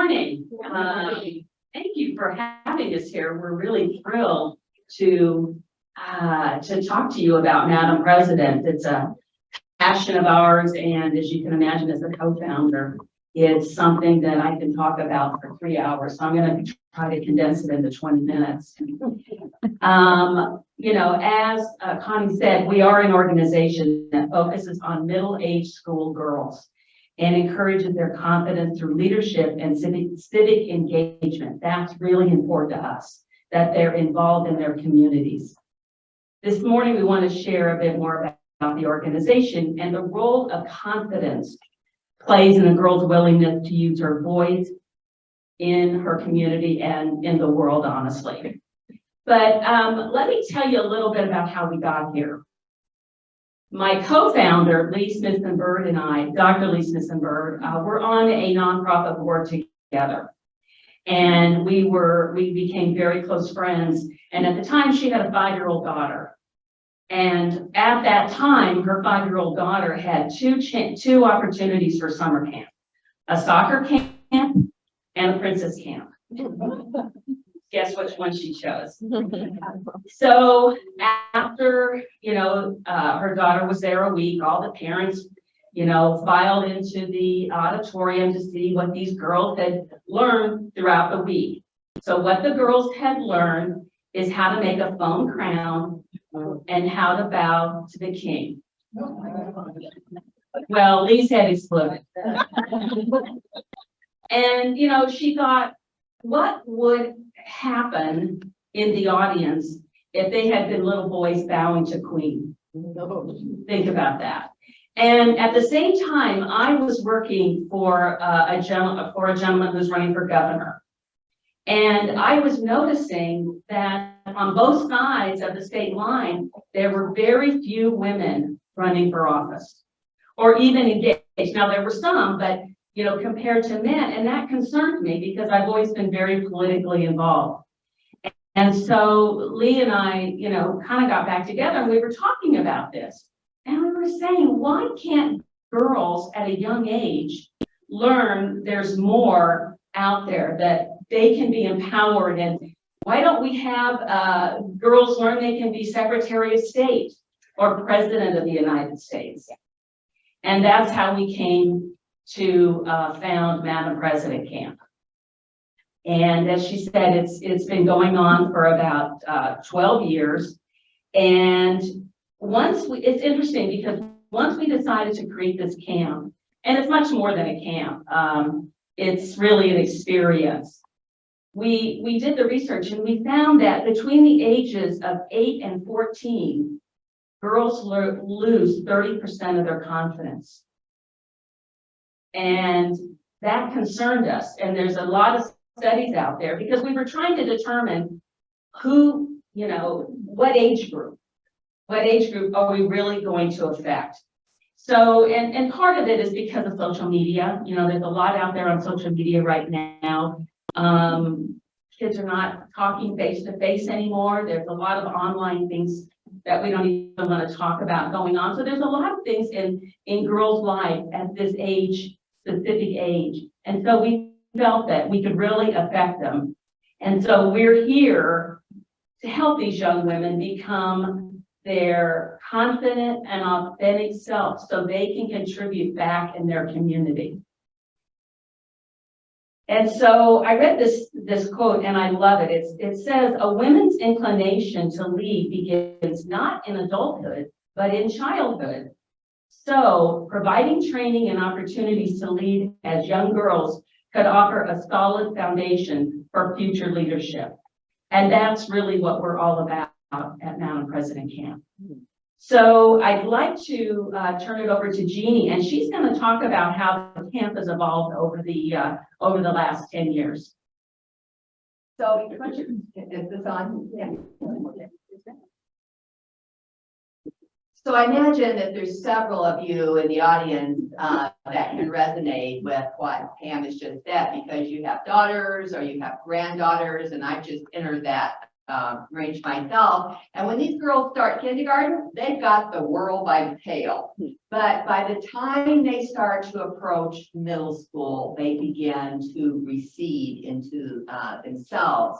morning. Thank you for having us here. We're really thrilled to talk to you about Madam President. It's a passion of ours, and as you can imagine, as a co-founder, it's something that I can talk about for 3 hours. So I'm going to try to condense it into 20 minutes. You know, as Connie said, we are an organization that focuses on middle-aged school girls and encourages their confidence through leadership and civic engagement. That's really important to us, that they're involved in their communities. This morning, we want to share a bit more about the organization and the role of confidence plays in a girl's willingness to use her voice in her community and in the world, honestly. But let me tell you a little bit about how we got here. My co-founder, Lee Smith-Bird, and I, Dr. Lee Smith-Bird, we're on a nonprofit board together. And we became very close friends. And at the time, she had a 5-year-old daughter. And at that time, her 5-year-old daughter had two opportunities for summer camp, a soccer camp and a princess camp. Guess which one she chose. So after, her daughter was there a week, all the parents, filed into the auditorium to see what these girls had learned throughout the week. So what the girls had learned is how to make a foam crown and how to bow to the king. Well, Lee's head exploded. And, she thought, what would happen in the audience if they had been little boys bowing to Queen? Think about that. And at the same time, I was working for a gentleman who's running for governor. And I was noticing that on both sides of the state line, there were very few women running for office or even engaged. Now, there were some, but compared to men, and that concerned me because I've always been very politically involved. And so Lee and I, kind of got back together and we were talking about this. And we were saying, why can't girls at a young age learn there's more out there, that they can be empowered? And why don't we have girls learn they can be Secretary of State or President of the United States? And that's how we came to found Madam President Camp. And as she said, it's been going on for about 12 years. And it's interesting because once we decided to create this camp, and it's much more than a camp, it's really an experience. We did the research and we found that between the ages of 8 and 14, girls lose 30% of their confidence. And that concerned us. And there's a lot of studies out there because we were trying to determine who, what age group are we really going to affect? So, and part of it is because of social media. There's a lot out there on social media right now. Kids are not talking face to face anymore. There's a lot of online things that we don't even want to talk about going on. So there's a lot of things in girls' life at this specific age. And so we felt that we could really affect them. And so we're here to help these young women become their confident and authentic self so they can contribute back in their community. And so I read this quote and I love it. It says, a woman's inclination to lead begins not in adulthood, but in childhood. So providing training and opportunities to lead as young girls could offer a solid foundation for future leadership. And that's really what we're all about at Madam President Camp. So I'd like to turn it over to Jeannie, and she's going to talk about how the camp has evolved over the last 10 years. So, is this on? Yeah. So I imagine that there's several of you in the audience that can resonate with what Pam has just said, because you have daughters or you have granddaughters, and I've just entered that range myself. And when these girls start kindergarten, they've got the world by the tail. But by the time they start to approach middle school, they begin to recede into themselves.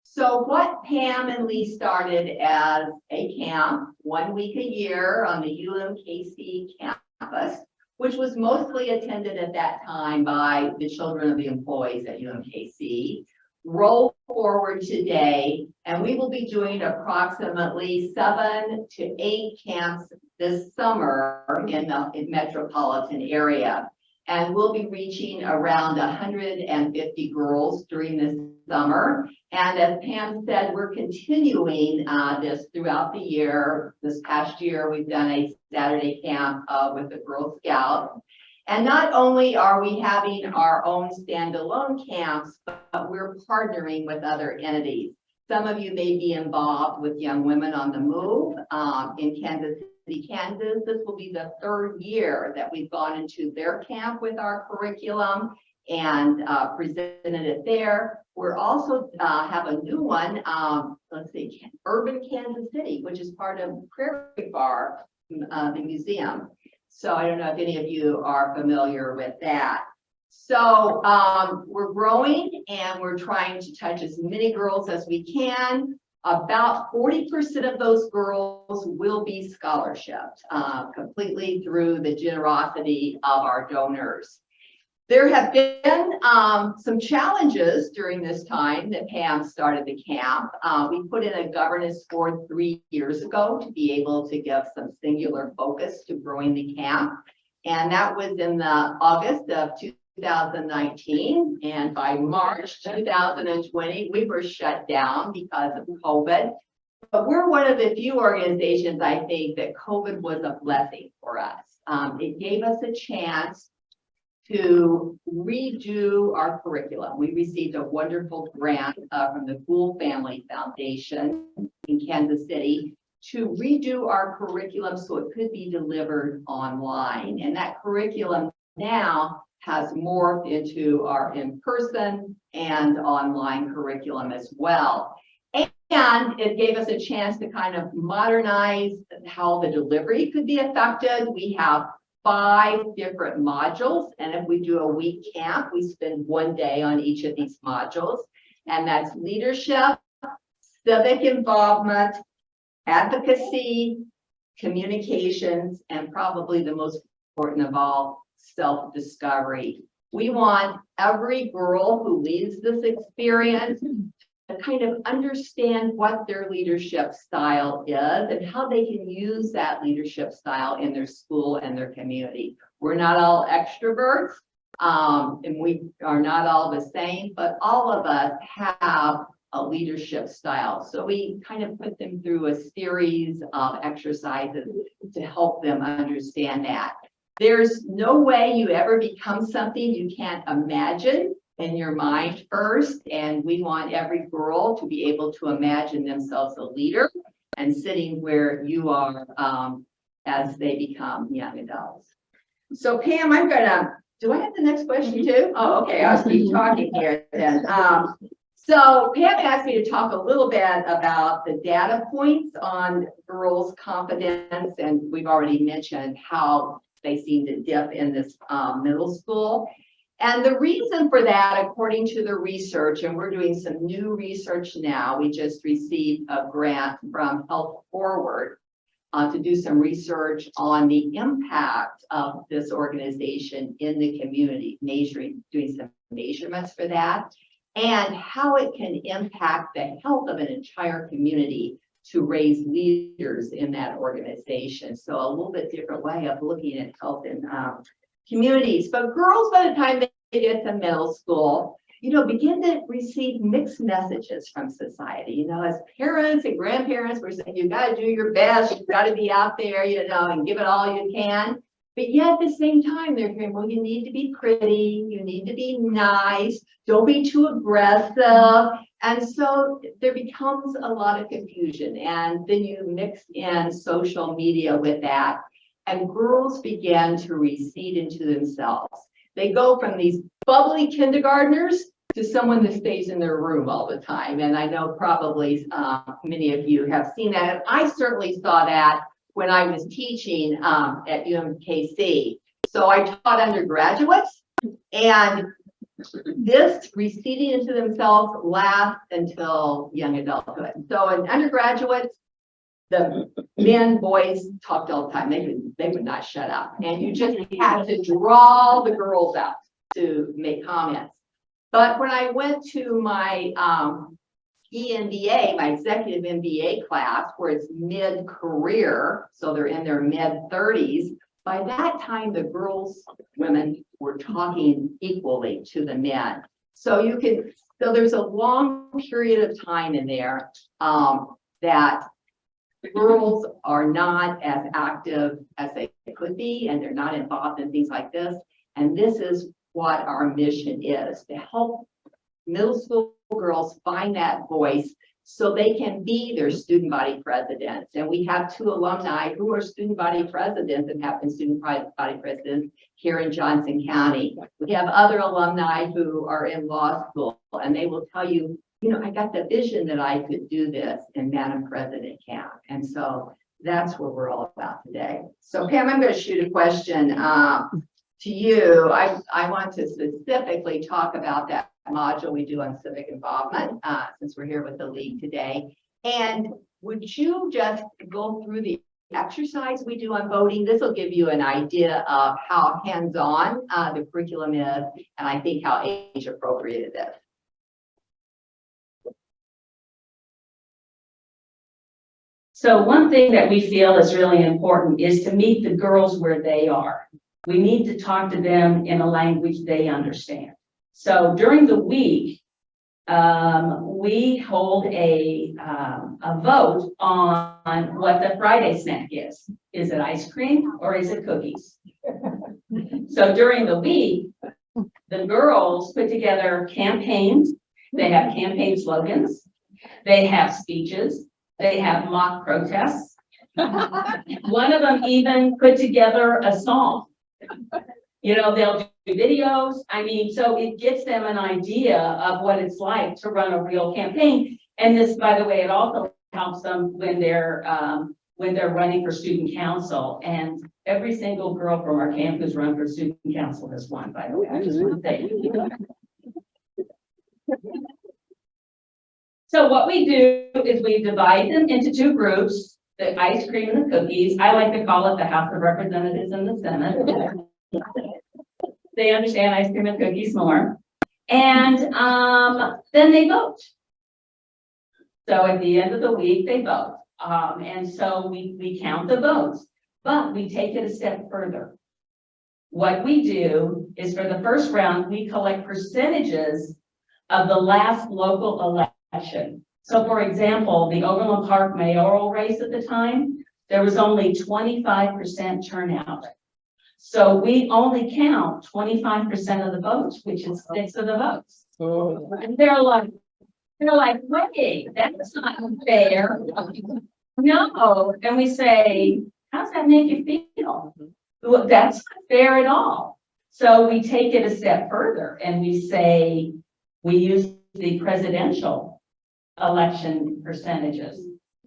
So what Pam and Lee started as a camp 1 week a year on the UMKC campus, which was mostly attended at that time by the children of the employees at UMKC, roll forward today, and we will be doing approximately 7 to 8 camps this summer in the metropolitan area. And we'll be reaching around 150 girls during this summer. And as Pam said, we're continuing this throughout the year. This past year, we've done a Saturday camp with the Girl Scouts. And not only are we having our own standalone camps, but we're partnering with other entities. Some of you may be involved with Young Women on the Move in Kansas City, Kansas. This will be the 3rd year that we've gone into their camp with our curriculum and presented it there. We're also have a new one, let's see, Urban Kansas City, which is part of Prairie Bar, the museum. So I don't know if any of you are familiar with that. So we're growing and we're trying to touch as many girls as we can. About 40% of those girls will be scholarshipped completely through the generosity of our donors. There have been some challenges during this time that Pam started the camp. We put in a governance board 3 years ago to be able to give some singular focus to growing the camp. And that was in the August of 2019. And by March 2020, we were shut down because of COVID. But we're one of the few organizations, I think, that COVID was a blessing for us. It gave us a chance to redo our curriculum. We received a wonderful grant from the Gould Family Foundation in Kansas City to redo our curriculum so it could be delivered online. And that curriculum now has morphed into our in-person and online curriculum as well. And it gave us a chance to kind of modernize how the delivery could be affected. We have 5 different modules, and if we do a week camp, we spend 1 day on each of these modules, and that's leadership, civic involvement, advocacy, communications, and probably the most important of all, self-discovery. We want every girl who leads this experience to kind of understand what their leadership style is and how they can use that leadership style in their school and their community. We're not all extroverts, and we are not all the same, but all of us have a leadership style. So we kind of put them through a series of exercises to help them understand that. There's no way you ever become something you can't imagine in your mind first, and we want every girl to be able to imagine themselves a leader and sitting where you are as they become young adults. So Pam, I'm gonna, do I have the next question too? Oh, okay, I'll keep talking here then. So Pam asked me to talk a little bit about the data points on girls' confidence, and we've already mentioned how they seem to dip in this middle school. And the reason for that, according to the research, and we're doing some new research now, we just received a grant from Health Forward to do some research on the impact of this organization in the community, doing some measurements for that, and how it can impact the health of an entire community to raise leaders in that organization. So a little bit different way of looking at health in communities. But girls, by the time they get to middle school, begin to receive mixed messages from society. As parents and grandparents, we're saying, you got to do your best, you've got to be out there, and give it all you can. But yet at the same time, they're hearing, well, you need to be pretty, you need to be nice, don't be too aggressive. And so there becomes a lot of confusion. And then you mix in social media with that, and girls begin to recede into themselves. They go from these bubbly kindergartners to someone that stays in their room all the time. And I know probably many of you have seen that. And I certainly saw that when I was teaching at UMKC. So I taught undergraduates, and this receding into themselves lasts until young adulthood. So in undergraduates, the men, boys talked all the time. They would not shut up. And you just had to draw the girls out to make comments. But when I went to my EMBA, my executive MBA class, where it's mid-career, so they're in their mid-30s, by that time, the girls, women were talking equally to the men. So there's a long period of time in there that girls are not as active as they could be, and they're not involved in things like this. And this is what our mission is, to help middle school girls find that voice so they can be their student body presidents. And we have 2 alumni who are student body presidents and have been student body presidents here in Johnson County. We have other alumni who are in law school, and they will tell you, I got the vision that I could do this, and Madam President can. And so that's what we're all about today. So Pam, I'm going to shoot a question to you. I want to specifically talk about that module we do on civic involvement, since we're here with the league today. And would you just go through the exercise we do on voting? This will give you an idea of how hands-on the curriculum is, and I think how age appropriate it is. So one thing that we feel is really important is to meet the girls where they are. We need to talk to them in a language they understand. So during the week, we hold a vote on what the Friday snack is. Is it ice cream or is it cookies? So during the week, the girls put together campaigns. They have campaign slogans. They have speeches. They have mock protests. One of them even put together a song. They'll do videos. So it gives them an idea of what it's like to run a real campaign. And this, by the way, it also helps them when they're running for student council. And every single girl from our camp who's run for student council has won, by the way. I just want to say. So what we do is we divide them into 2 groups, the ice cream and the cookies. I like to call it the House of Representatives and the Senate. They understand ice cream and cookies more. And then they vote. So at the end of the week, they vote. And so we count the votes, but we take it a step further. What we do is for the first round, we collect percentages of the last local election. So for example, the Overland Park mayoral race at the time, there was only 25% turnout. So we only count 25% of the votes, which is 6 of the votes. Oh. And they're like, wait, that's not fair. No. And we say, how does that make you feel? Well, that's not fair at all. So we take it a step further and we say, we use the presidential election percentages.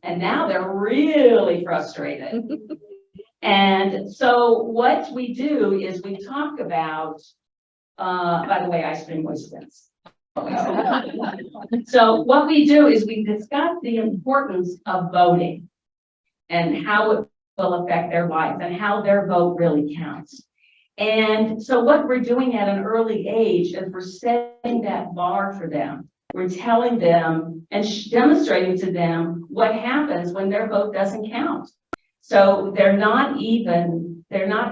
And now they're really frustrated. And so what we do is we talk about, by the way, ice cream was wins. So what we do is we discuss the importance of voting and how it will affect their lives and how their vote really counts. And so what we're doing at an early age is we're setting that bar for them. We're telling them and demonstrating to them what happens when their vote doesn't count. So they're not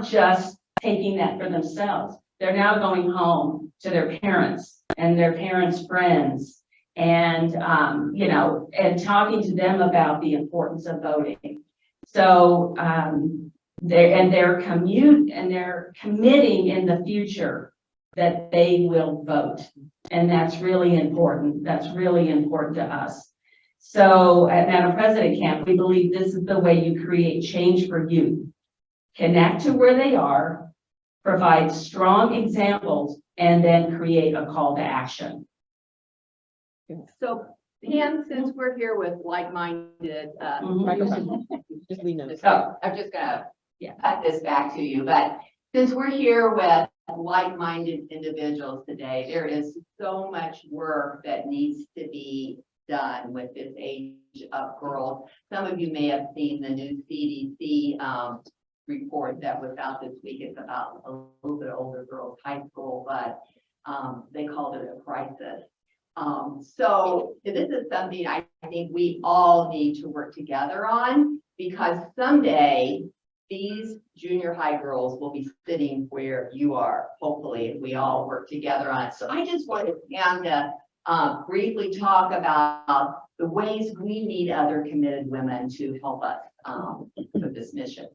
just taking that for themselves. They're now going home to their parents and their parents' friends and, and talking to them about the importance of voting. So, they're committing in the future that they will vote. And that's really important. That's really important to us. So at Madam President Camp, we believe this is the way you create change for youth. Connect to where they are, provide strong examples, and then create a call to action. So Pam, since we're here with like-minded, Mhm. Just lean in. so I'm just gonna Yeah. cut this back to you, but since we're here with like-minded individuals today, there is so much work that needs to be done with this age of girls. Some of you may have seen the new CDC report that was out this week. It's about a little bit older girls, high school, but they called it a crisis. So this is something I think we all need to work together on, because someday these junior high girls will be sitting where you are, hopefully, if we all work together on it. So I just wanted Pam to briefly talk about the ways we need other committed women to help us with this mission.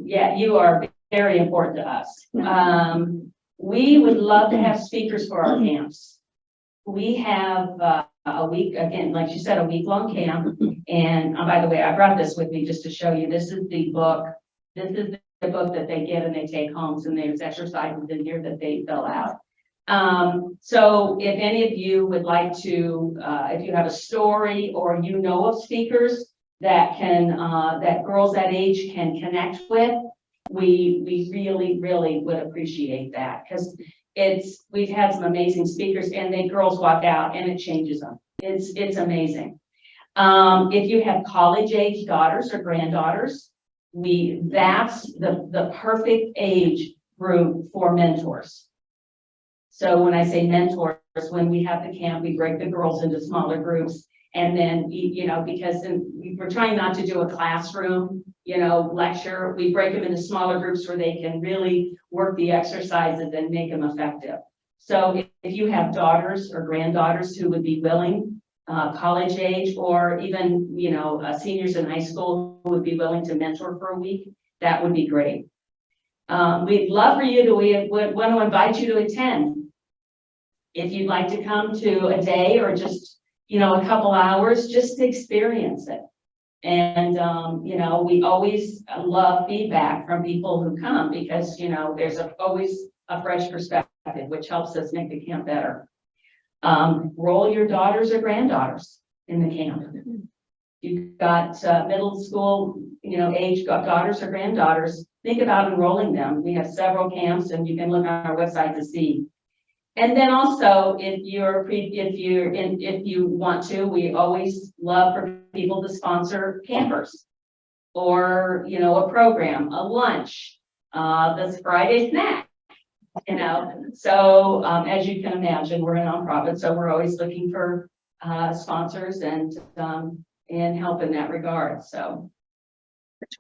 Yeah, you are very important to us. We would love to have speakers for our camps. We have a week, again, like you said, a week-long camp. And by the way, I brought this with me just to show you. This is the book. This is the book that they get and they take home. And there's exercises in here that they fill out. So if any of you would like to, if you have a story or you know of speakers that can, that girls that age can connect with, we really, really would appreciate that, because we've had some amazing speakers and they girls walk out and it changes them. It's amazing. If you have college age daughters or granddaughters, that's the perfect age group for mentors. So when I say mentors, when we have the camp, we break the girls into smaller groups. And then, because we're trying not to do a classroom, lecture, we break them into smaller groups where they can really work the exercises and make them effective. So if you have daughters or granddaughters who would be willing, college age, or even, seniors in high school who would be willing to mentor for a week, that would be great. We'd love for you to, we would want to invite you to attend. If you'd like to come to a day or just, a couple hours, just to experience it. And, we always love feedback from people who come, because, there's always a fresh perspective, which helps us make the camp better. Roll your daughters or granddaughters in the camp. You've got middle school, age daughters or granddaughters. Think about enrolling them. We have several camps, and you can look on our website to see. And then also, if you want to, we always love for people to sponsor campers, or a program, a lunch, this Friday snack. So as you can imagine, we're a nonprofit, so we're always looking for sponsors and help in that regard. So